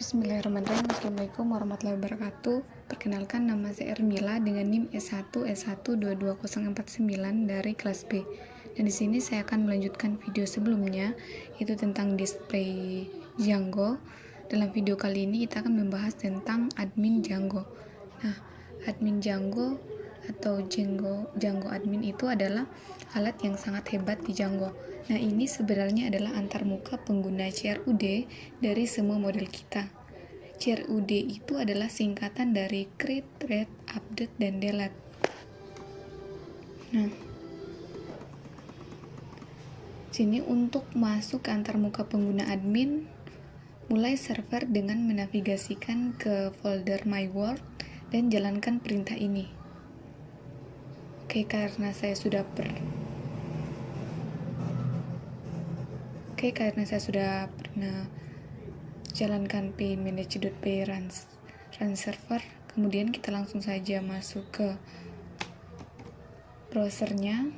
Bismillahirrahmanirrahim. Assalamualaikum warahmatullahi wabarakatuh. Perkenalkan, nama saya Ermila dengan NIM S1S1222049 dari kelas B. Dan di sini saya akan melanjutkan video sebelumnya, yaitu tentang display Django. Dalam video kali ini kita akan membahas tentang admin Django. Nah, admin Django atau Django admin itu adalah alat yang sangat hebat di Django. Nah, ini sebenarnya adalah antarmuka pengguna CRUD dari semua model kita. CRUD itu adalah singkatan dari create, read, update, dan delete. Nah, sini untuk masuk ke antarmuka pengguna admin, mulai server dengan menavigasikan ke folder My World dan jalankan perintah ini. Karena saya sudah pernah jalankan pmanage.py run server, kemudian kita langsung saja masuk ke browsernya.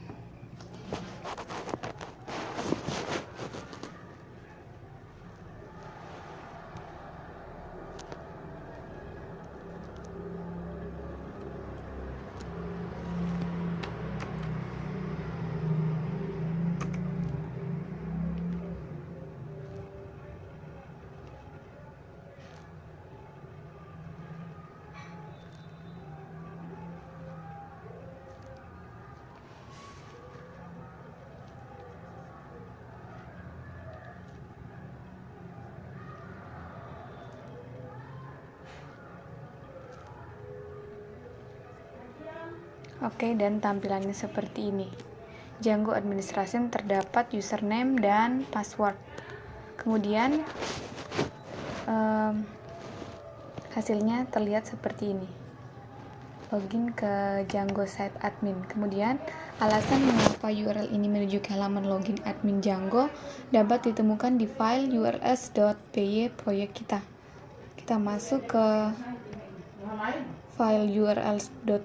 Dan tampilannya seperti ini. Django Administration terdapat username dan password. Kemudian hasilnya terlihat seperti ini. Login ke Django site admin. Kemudian alasan mengapa URL ini menuju ke halaman login admin Django dapat ditemukan di file urls.py proyek kita. Kita masuk ke file urls.py.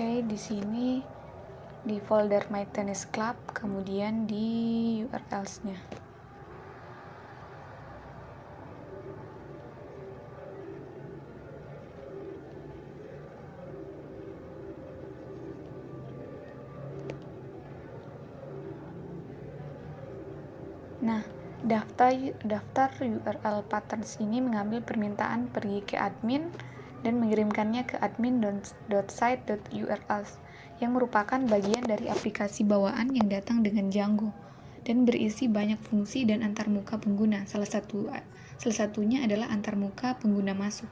Di sini di folder My Tennis Club, kemudian di URLs-nya. Nah, daftar URL patterns ini mengambil permintaan pergi ke admin dan mengirimkannya ke admin.site.urls yang merupakan bagian dari aplikasi bawaan yang datang dengan Django dan berisi banyak fungsi dan antarmuka pengguna. Salah satunya adalah antarmuka pengguna masuk.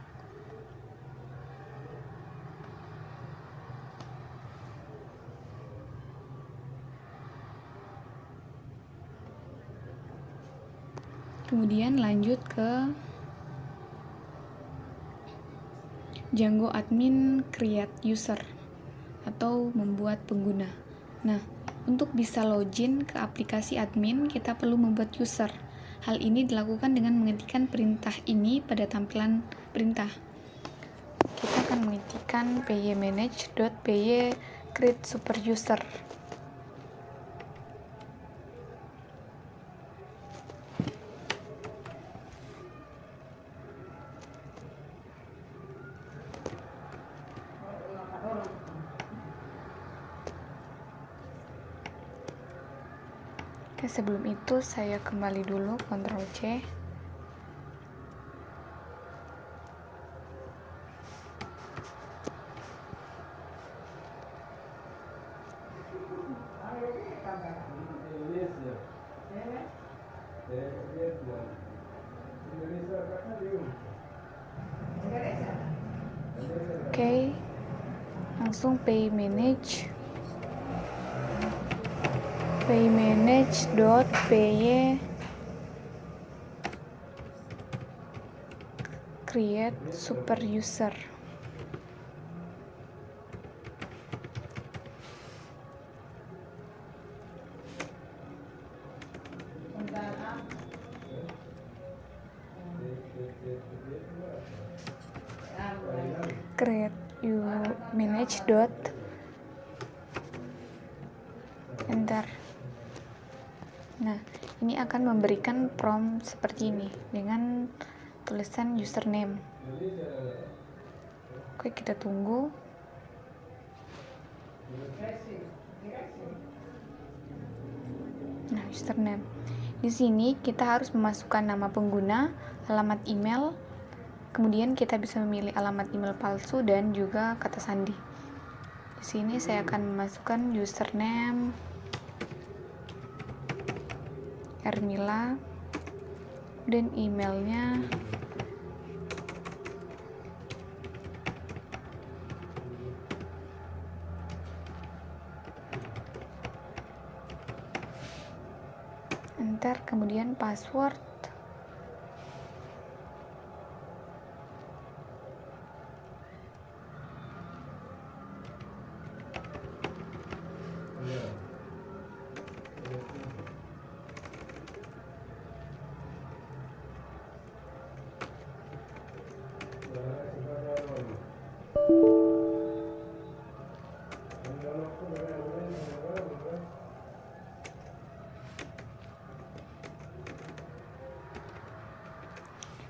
Kemudian lanjut ke Django admin create user atau membuat pengguna. Nah, untuk bisa login ke aplikasi admin, kita perlu membuat user. Hal ini dilakukan dengan mengetikkan perintah ini pada tampilan perintah. Kita akan mengetikkan pmanage.py create super user. Sebelum itu saya kembali dulu, Ctrl C. Langsung pmanage.py create super user. Create you manage dot enter. Nah, ini akan memberikan prompt seperti ini dengan tulisan username. Oke, kita tunggu. Nah, username. Di sini kita harus memasukkan nama pengguna, alamat email, kemudian kita bisa memilih alamat email palsu dan juga kata sandi. Di sini saya akan memasukkan username Ermila dan emailnya enter, kemudian password.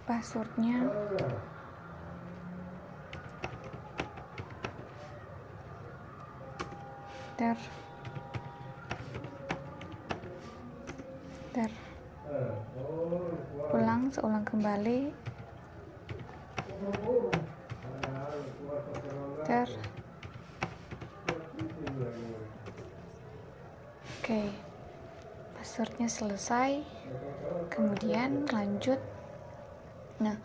Passwordnya ulang kembali oke, passwordnya selesai, kemudian lanjut. Nah,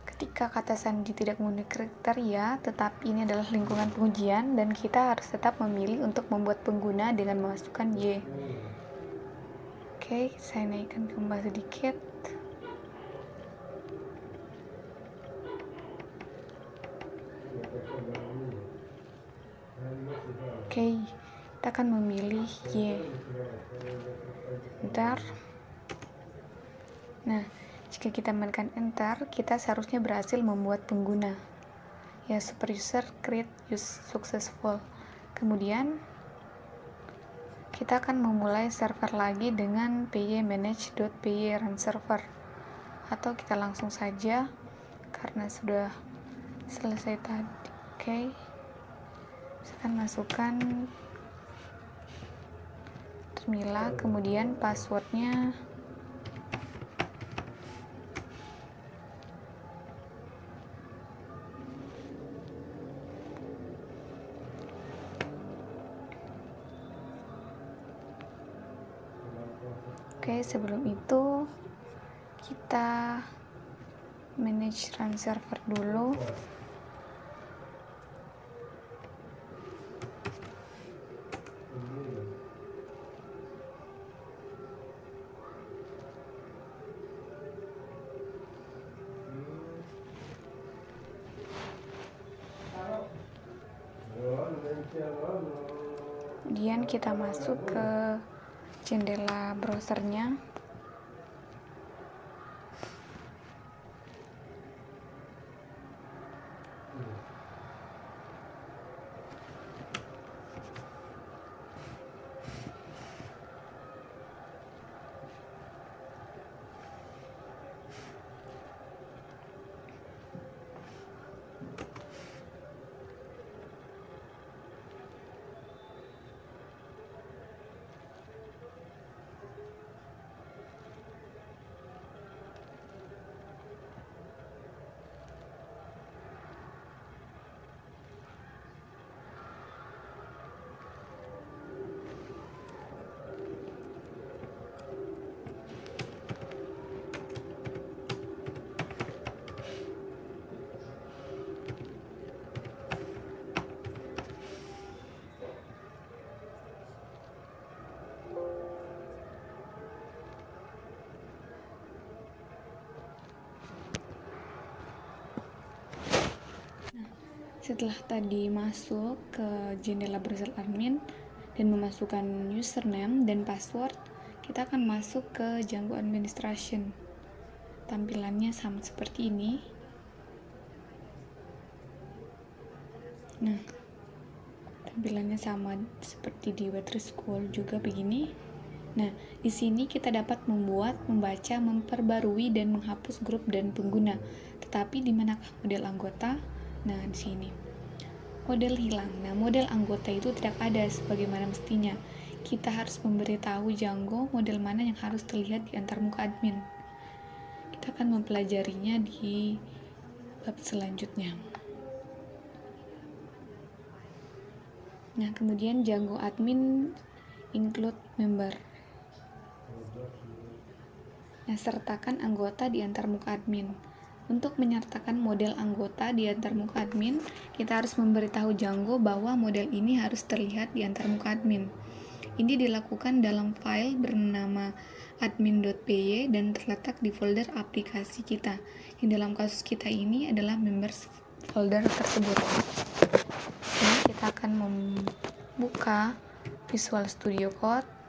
ketika kata sandi tidak memenuhi kriteria, tetapi ini adalah lingkungan pengujian dan kita harus tetap memilih untuk membuat pengguna dengan memasukkan Y. Oke, saya naikkan gambar sedikit. Oke, kita akan memilih Y. Enter. Nah, jika kita menekan enter, kita seharusnya berhasil membuat pengguna. Ya, super user create use successful. Kemudian kita akan memulai server lagi dengan py manage.py run server, atau kita langsung saja karena sudah selesai tadi. Oke, saya akan masukkan Termila, kemudian passwordnya oke. Sebelum itu kita manage run server dulu. Kemudian kita masuk ke jendela browsernya. Setelah tadi masuk ke jendela browser admin dan memasukkan username dan password, kita akan masuk ke Django Administration. Tampilannya sama seperti ini. Nah, tampilannya sama seperti di Web3 School juga begini. Nah, di sini kita dapat membuat, membaca, memperbarui, dan menghapus grup dan pengguna. Tetapi di manakah model anggota? Nah, di sini. Model hilang. Nah, model anggota itu tidak ada sebagaimana mestinya. Kita harus memberitahu Django model mana yang harus terlihat di antarmuka admin. Kita akan mempelajarinya di bab selanjutnya. Nah, kemudian Django admin include member. Nah, sertakan anggota di antarmuka admin. Untuk menyertakan model anggota di antarmuka admin, kita harus memberitahu Django bahwa model ini harus terlihat di antarmuka admin. Ini dilakukan dalam file bernama admin.py dan terletak di folder aplikasi kita. Yang dalam kasus kita ini adalah members folder tersebut. Ini kita akan membuka Visual Studio Code.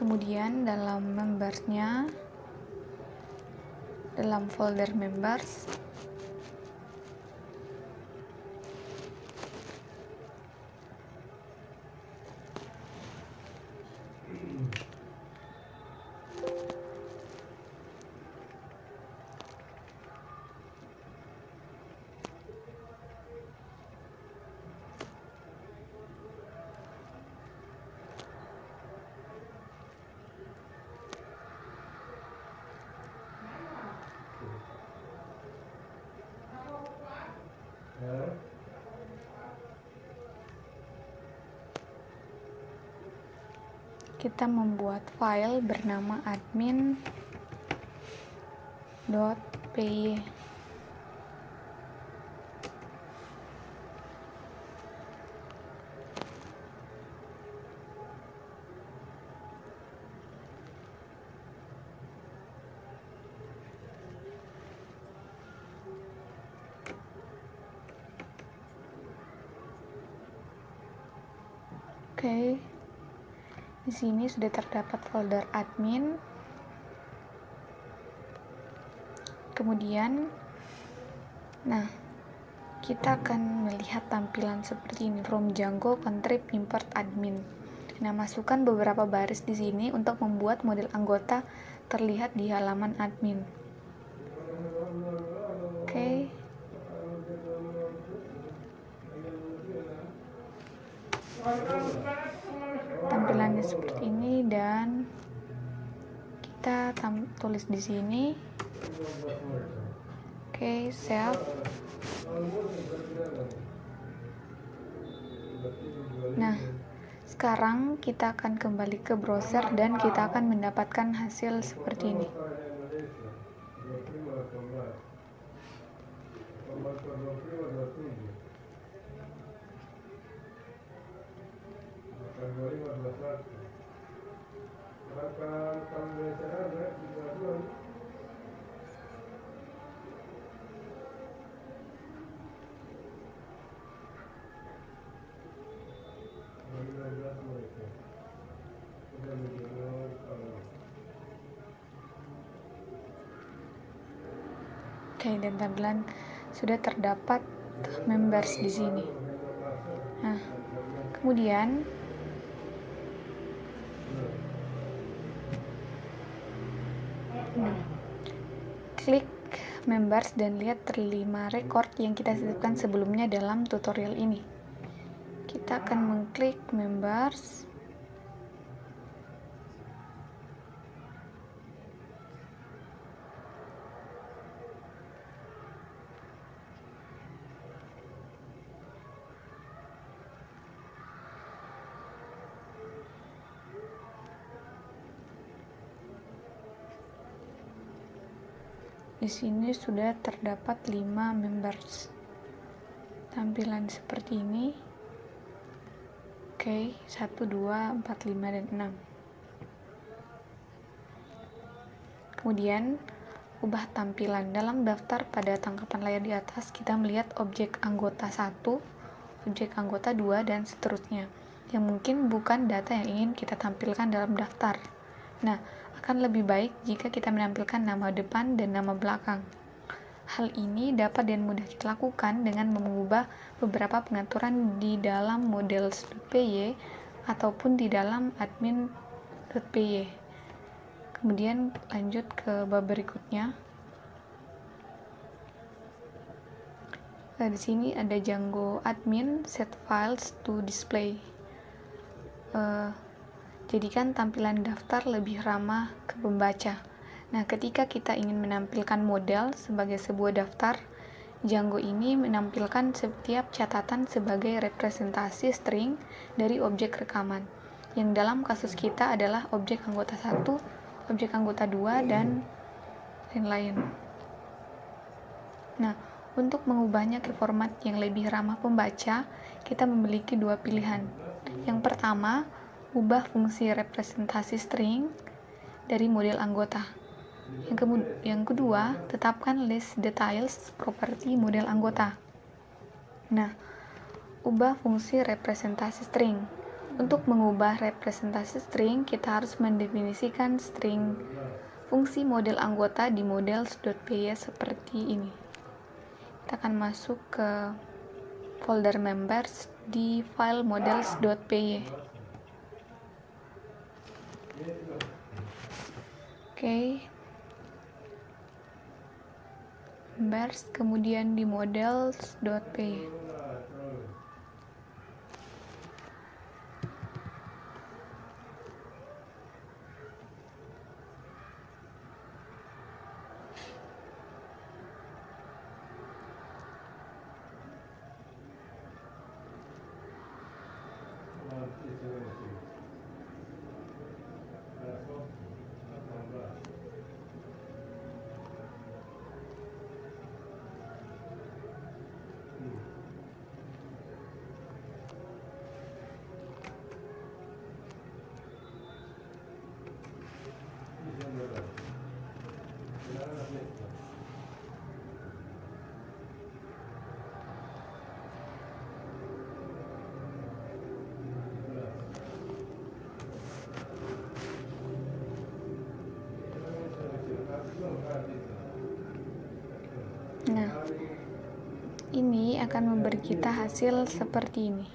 Kemudian dalam membersnya, dalam folder members, kita membuat file bernama admin.py. Oke. Di sini sudah terdapat folder admin. Kemudian, nah, kita akan melihat tampilan seperti ini, from Django contrib import admin. Nah, masukkan beberapa baris di sini untuk membuat model anggota terlihat di halaman admin. Oke. Tampilannya seperti ini dan kita tulis di sini. Oke, save. Nah, sekarang kita akan kembali ke browser dan kita akan mendapatkan hasil seperti ini. Oke, dan tampilan sudah terdapat members di sini. Nah, kemudian klik members dan lihat 5 record yang kita sisipkan sebelumnya dalam tutorial ini. Kita akan mengklik members. Di sini sudah terdapat 5 members. Tampilan seperti ini. Oke, 1, 2, 4, 5, dan 6. Kemudian, ubah tampilan. Dalam daftar pada tangkapan layar di atas, kita melihat objek anggota 1, objek anggota 2, dan seterusnya, yang mungkin bukan data yang ingin kita tampilkan dalam daftar. Nah, akan lebih baik jika kita menampilkan nama depan dan nama belakang. Hal ini dapat dan mudah kita lakukan dengan mengubah beberapa pengaturan di dalam models.py ataupun di dalam admin.py. Kemudian lanjut ke bab berikutnya. Di sini ada Django admin set files to display. Jadikan tampilan daftar lebih ramah ke pembaca. Nah, ketika kita ingin menampilkan model sebagai sebuah daftar, Django ini menampilkan setiap catatan sebagai representasi string dari objek rekaman, yang dalam kasus kita adalah objek anggota 1, objek anggota 2, dan lain-lain. Nah, untuk mengubahnya ke format yang lebih ramah pembaca, kita memiliki dua pilihan. Yang pertama, ubah fungsi representasi string dari model anggota. Yang kedua, tetapkan list details properti model anggota. Nah, ubah fungsi representasi string. Untuk mengubah representasi string, kita harus mendefinisikan string fungsi model anggota di models.py seperti ini. Kita akan masuk ke folder members di file models.py. Oke. Members, kemudian di models.py. Nah, ini akan memberi kita hasil seperti ini.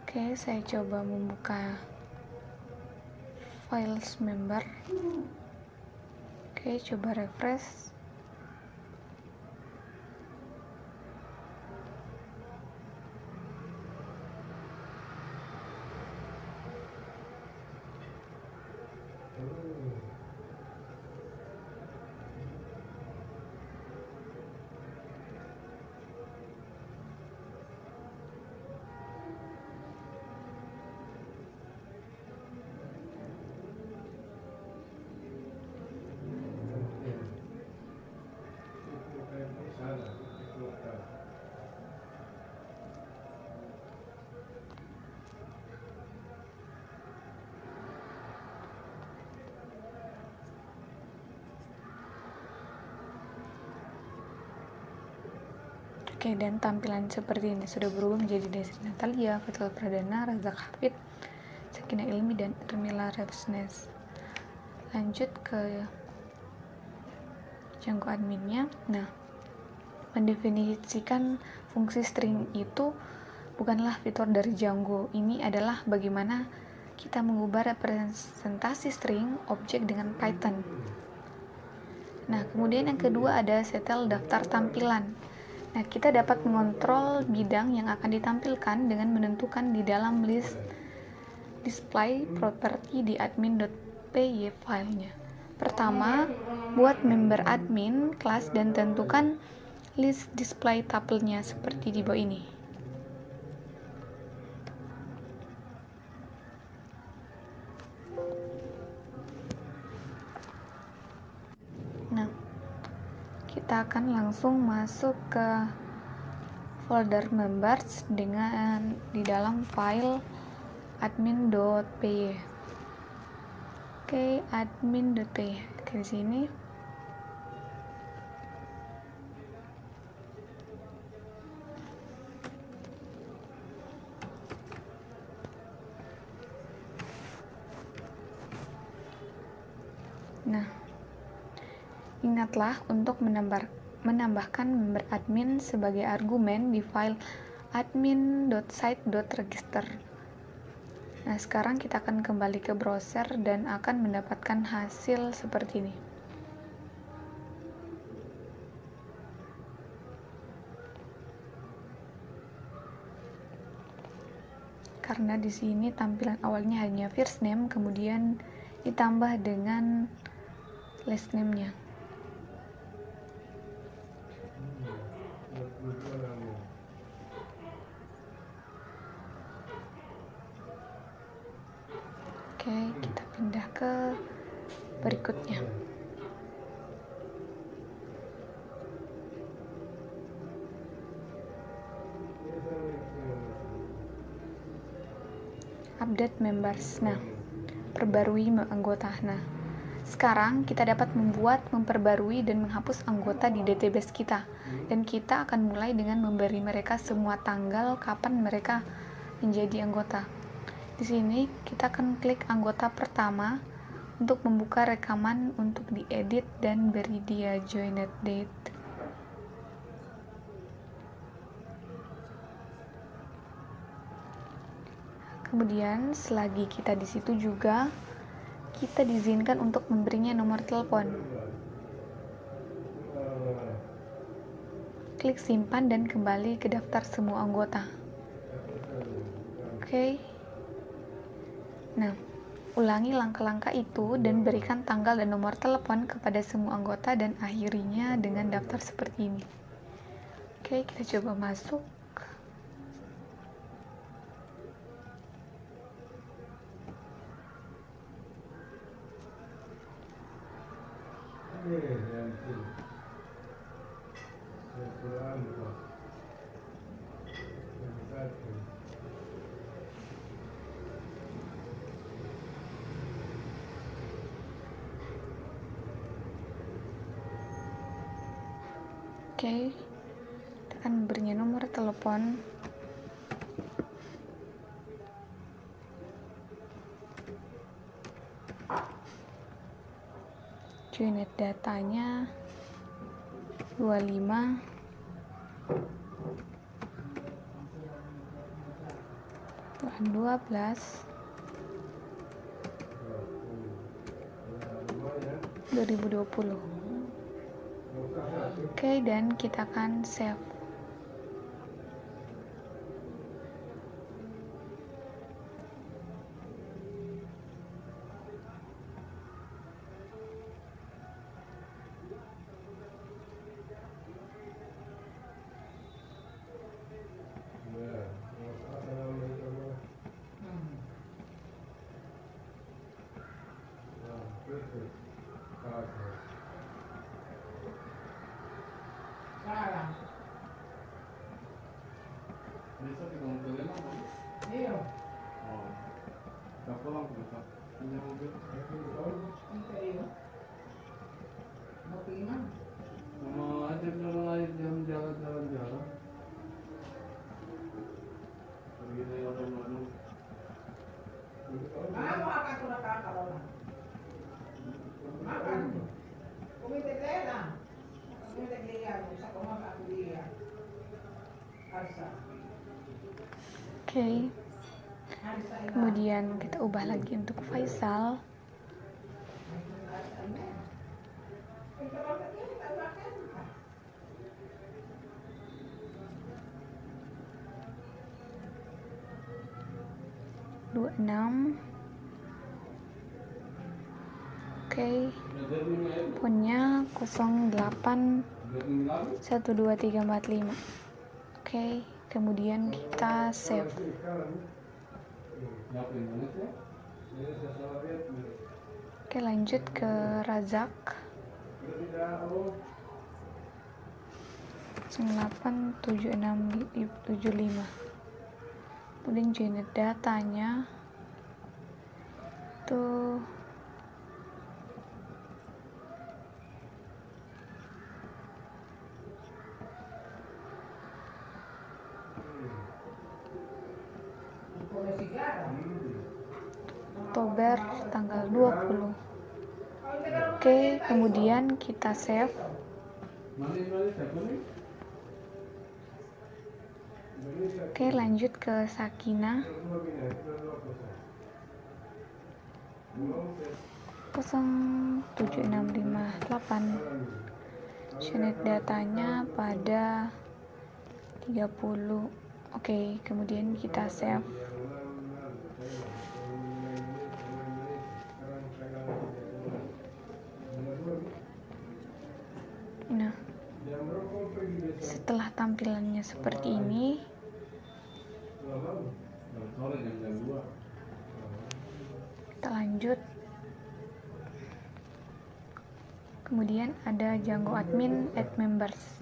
Oke, saya coba membuka files member. Oke, coba refresh. Oke, dan tampilan seperti ini sudah berubah menjadi Desi Natalia, Fatul Pradana, Razak Hafid, Sakinah Ilmi, dan Ermila Rebsnes. Lanjut ke Django adminnya. Nah, mendefinisikan fungsi string itu bukanlah fitur dari Django. Ini adalah bagaimana kita mengubah representasi string objek dengan Python. Nah, kemudian yang kedua ada setel daftar tampilan. Nah, kita dapat mengontrol bidang yang akan ditampilkan dengan menentukan di dalam list display property di admin.py filenya. Pertama, buat member admin kelas dan tentukan list display tuple-nya seperti di bawah ini. Nah, kita akan langsung masuk ke folder members dengan di dalam file admin.py. Oke, admin.py. Oke, di sini. Nah, ingatlah untuk menambahkan member admin sebagai argumen di file admin.site.register. Nah, sekarang kita akan kembali ke browser dan akan mendapatkan hasil seperti ini. Karena di sini tampilan awalnya hanya first name, kemudian ditambah dengan last name-nya. Oke, kita pindah ke berikutnya. Update members. Nah, perbarui anggota. Nah, sekarang kita dapat memperbarui dan menghapus anggota di database kita. Dan kita akan mulai dengan memberi mereka semua tanggal kapan mereka menjadi anggota. Di sini kita akan klik anggota pertama untuk membuka rekaman untuk diedit dan beri dia joined date. Kemudian selagi kita di situ juga kita diizinkan untuk memberinya nomor telepon. Klik simpan dan kembali ke daftar semua anggota. Oke. Nah, ulangi langkah-langkah itu dan berikan tanggal dan nomor telepon kepada semua anggota dan akhirinya dengan daftar seperti ini. Oke, kita coba masuk. Oke, kita akan memberinya nomor telepon. Joined datanya 25 12 2020. Oke, dan kita akan save. Besok kita mau beli apa? Iya. Oh, udah pulang besok. Punya mobil? Iya. Mau pergi mana? Mau ajak orang lain jalan-jalan. Pergi dari orang-orang. Mau akan sudah kakak orang. Makan. Kumite tela. Kumite dia, bisa kumakan dia. Harsa. Oke. Kemudian kita ubah lagi untuk Faisal. Dua enam. Oke. Punya 08 12345. Oke. Kemudian kita save. Oke, lanjut ke Razak. 087675. Kemudian generate datanya tuh Oktober tanggal 20. Oke, kemudian kita save. Oke, lanjut ke Sakina 07658. Generate datanya pada 30. Oke, kemudian kita save. Nah, setelah tampilannya seperti ini, kita lanjut. Kemudian ada Django admin add members.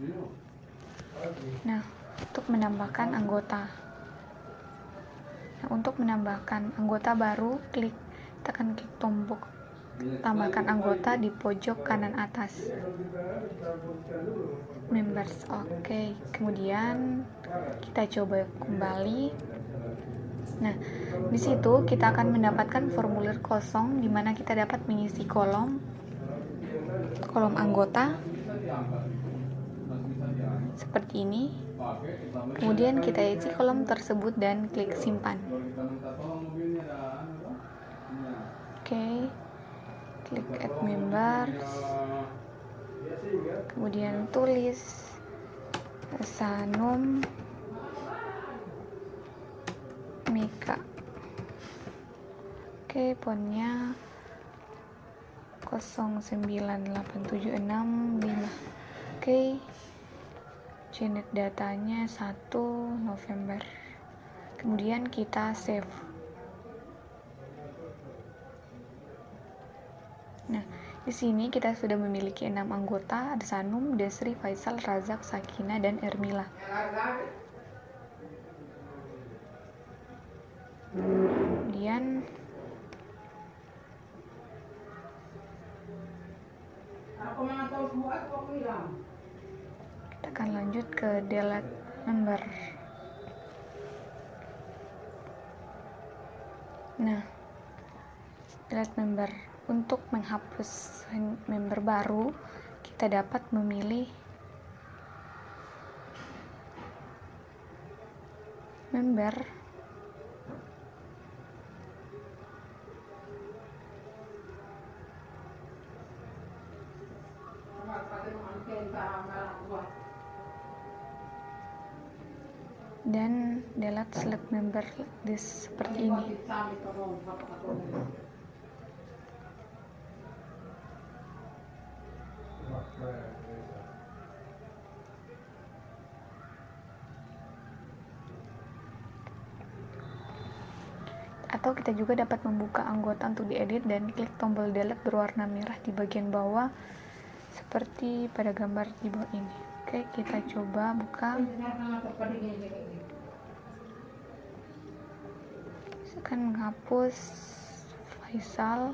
Nah, untuk menambahkan anggota. Nah, untuk menambahkan anggota baru, tekan klik tombol tambahkan anggota di pojok kanan atas. Members. Oke, kemudian kita coba kembali. Nah, di situ kita akan mendapatkan formulir kosong di mana kita dapat mengisi kolom anggota seperti ini. Kemudian kita isi kolom tersebut dan klik simpan. Oke, klik add members, kemudian tulis Sanum Mika. Oke, fontnya 098765. Oke, generate datanya 1 November. Kemudian kita save. Nah, di sini kita sudah memiliki 6 anggota, ada Sanum, Desri, Faisal, Razak, Sakina, dan Ermila. Kemudian kita akan lanjut ke delete member. Nah, delete member. Untuk menghapus member baru, kita dapat memilih member, dan delete select member list seperti ini. Atau kita juga dapat membuka anggota untuk diedit dan klik tombol delete berwarna merah di bagian bawah seperti pada gambar di bawah ini. Oke, kita coba buka. Saya akan menghapus Faisal.